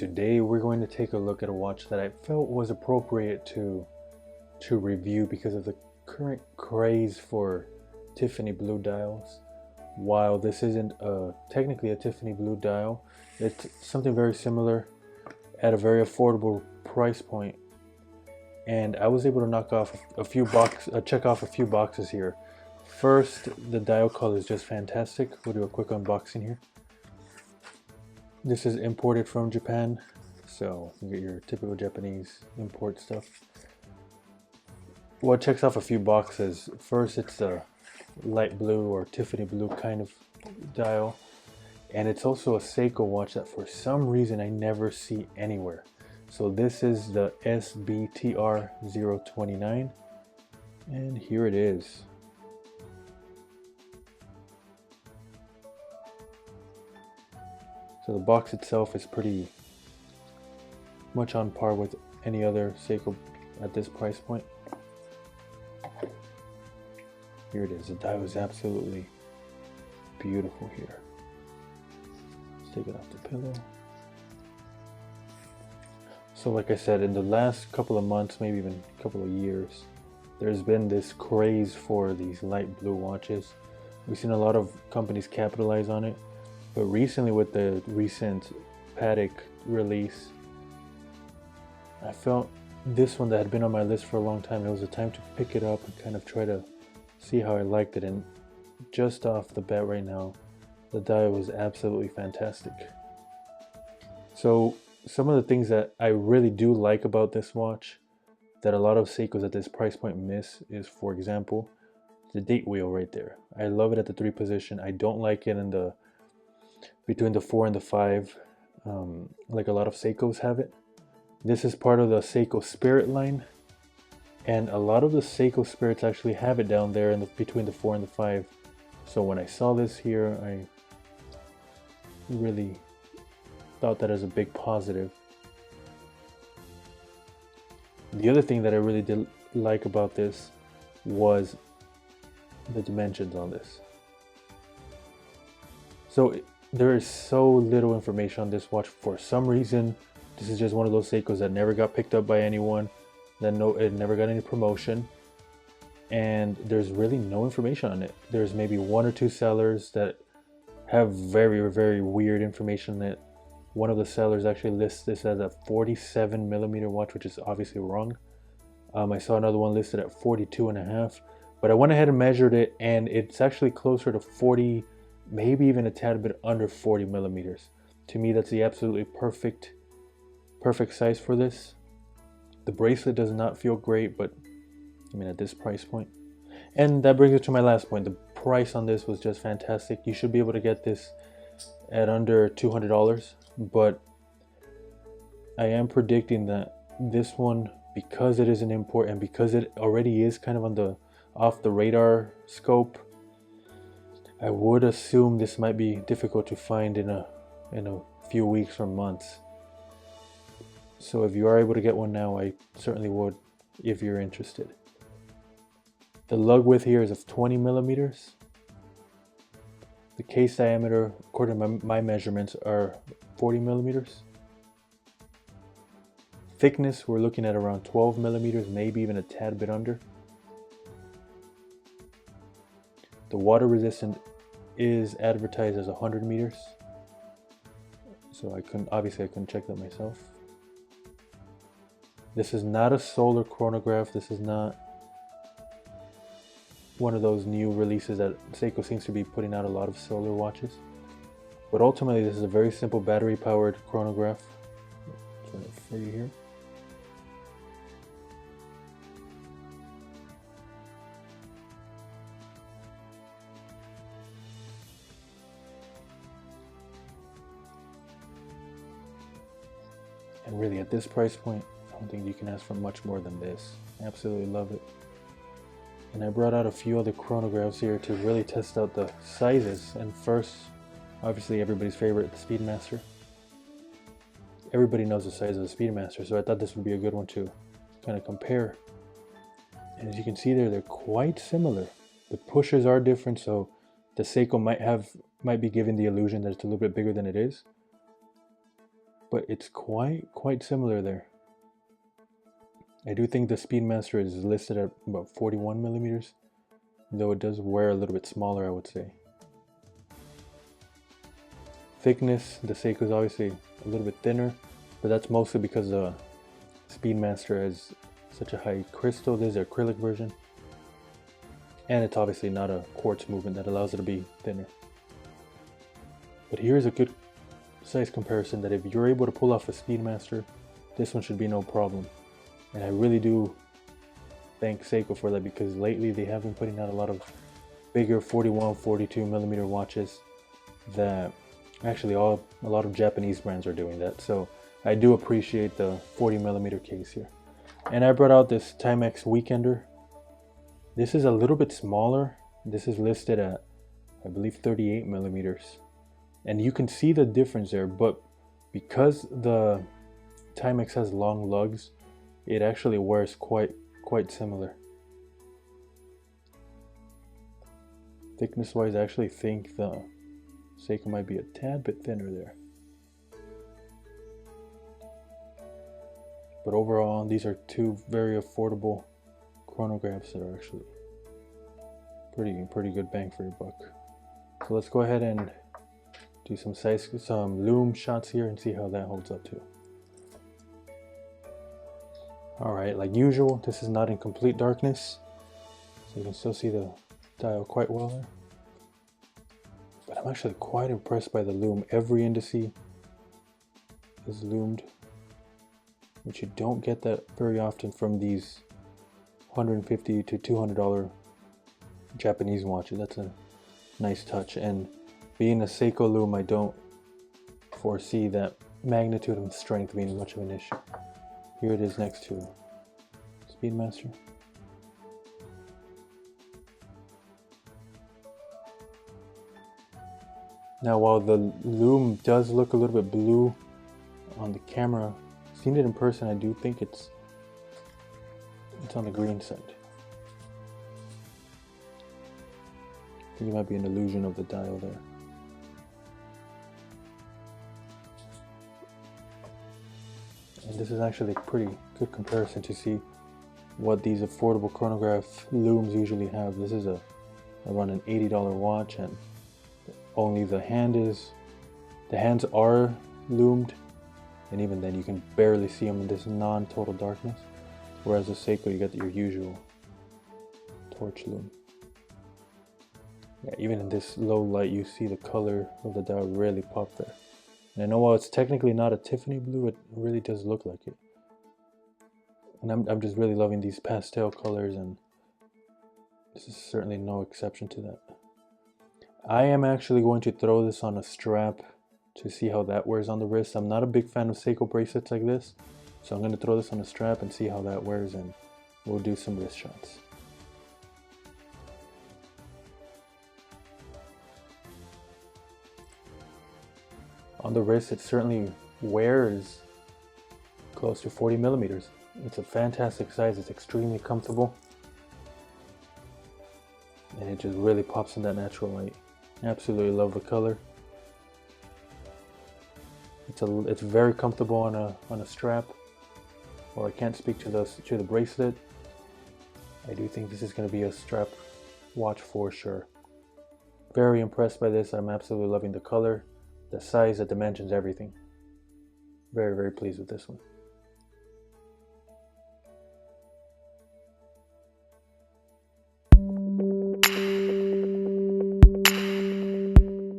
today we're going to take a look at a watch that I felt was appropriate to review because of the current craze for Tiffany blue dials. While this isn't technically a Tiffany blue dial, it's something very similar at a very affordable price point. And I was able to knock off check off a few boxes here. First, the dial color is just fantastic. We'll do a quick unboxing here. This is imported from Japan, so you get your typical Japanese import stuff. Well, it checks off a few boxes. First, it's a light blue or Tiffany blue kind of dial, and it's also a Seiko watch that for some reason I never see anywhere. So this is the SBTR029, and here it is. So the box itself is pretty much on par with any other Seiko at this price point. Here it is. The dial is absolutely beautiful here. Let's take it off the pillow. So like I said, in the last couple of months, maybe even a couple of years, there's been this craze for these light blue watches. We've seen a lot of companies capitalize on it. But recently, with the recent Patek release, I felt this one that had been on my list for a long time, it was a time to pick it up and kind of try to see how I liked it. And just off the bat right now, the dial was absolutely fantastic. So some of the things that I really do like about this watch that a lot of Seikos at this price point miss is, for example, the date wheel right there. I love it at the 3 position. I don't like it in the between the 4 and the 5, like a lot of Seikos have it. This is part of the Seiko Spirit line, and a lot of the Seiko Spirits actually have it down there in between the 4 and the 5. So when I saw this here, I really thought that as a big positive. The other thing that I really did like about this was the dimensions on this. So there is so little information on this watch. For some reason, this is just one of those Seikos that never got picked up by anyone, that it never got any promotion, and there's really no information on it. There's maybe 1 or 2 sellers that have very, very weird information. That one of the sellers actually lists this as a 47 millimeter watch, which is obviously wrong. I saw another one listed at 42.5, but I went ahead and measured it, and it's actually closer to 40, maybe even a tad bit under 40 millimeters. To me, that's the absolutely perfect size for this. The bracelet does not feel great, but I mean, at this price point. And that brings it to my last point. The price on this was just fantastic. You should be able to get this at under $200, but I am predicting that this one, because it is an import and because it already is kind of on the off the radar scope, I would assume this might be difficult to find in a few weeks or months. So if you are able to get one now, I certainly would if you're interested. The lug width here is of 20 millimeters. The case diameter, according to my measurements, are 40 millimeters. Thickness, we're looking at around 12 millimeters, maybe even a tad bit under. The water resistant is advertised as 100 meters. So I couldn't check that myself. This is not a solar chronograph. This is not one of those new releases that Seiko seems to be putting out a lot of solar watches. But ultimately, this is a very simple battery powered chronograph. I'll turn it for you here. And really, at this price point, I don't think you can ask for much more than this. I absolutely love it. And I brought out a few other chronographs here to really test out the sizes. And first, obviously everybody's favorite, the Speedmaster. Everybody knows the size of the Speedmaster, so I thought this would be a good one to kind of compare. And as you can see there, they're quite similar. The pushers are different, so the Seiko might be giving the illusion that it's a little bit bigger than it is. but it's quite similar there. I do think the Speedmaster is listed at about 41 millimeters, though it does wear a little bit smaller, I would say. Thickness, the Seiko is obviously a little bit thinner, but that's mostly because the Speedmaster has such a high crystal. This is the acrylic version, and it's obviously not a quartz movement that allows it to be thinner. But here's a good size comparison that if you're able to pull off a Speedmaster, this one should be no problem. And I really do thank Seiko for that, because lately they have been putting out a lot of bigger 41, 42 millimeter watches that actually a lot of Japanese brands are doing that. So I do appreciate the 40 millimeter case here. And I brought out this Timex Weekender. This is a little bit smaller. This is listed at, I believe, 38 millimeters. And you can see the difference there, but because the Timex has long lugs, it actually wears quite similar. Thickness wise, I actually think the Seiko might be a tad bit thinner there. But overall, these are two very affordable chronographs that are actually pretty good bang for your buck. So let's go ahead and do some Loom shots here and see how that holds up too. Alright, like usual, this is not in complete darkness, so you can still see the dial quite well there. But I'm actually quite impressed by the Lume. Every indice is loomed, which you don't get that very often from these $150 to $200 Japanese watches. That's a nice touch, and being a Seiko Lume, I don't foresee that magnitude and strength being much of an issue. Here it is next to Speedmaster. Now, while the Lume does look a little bit blue on the camera, seeing it in person, I do think it's on the green side. I think it might be an illusion of the dial there. And this is actually a pretty good comparison to see what these affordable chronograph looms usually have. This is around an $80 watch, and only the hands are loomed, and even then you can barely see them in this non-total darkness. Whereas the Seiko, you get your usual torch loom. Yeah, even in this low light, you see the color of the dial really pop there. And I know while it's technically not a Tiffany blue, it really does look like it. And I'm just really loving these pastel colors, and this is certainly no exception to that. I am actually going to throw this on a strap to see how that wears on the wrist. I'm not a big fan of Seiko bracelets like this, so I'm going to throw this on a strap and see how that wears, and we'll do some wrist shots. On the wrist, it certainly wears close to 40 millimeters. It's a fantastic size. It's extremely comfortable, and it just really pops in that natural light. Absolutely love the color. It's very comfortable on a strap. While I can't speak to the bracelet, I do think this is going to be a strap watch for sure. Very impressed by this. I'm absolutely loving the color, the size, the dimensions, everything. Very pleased with this one.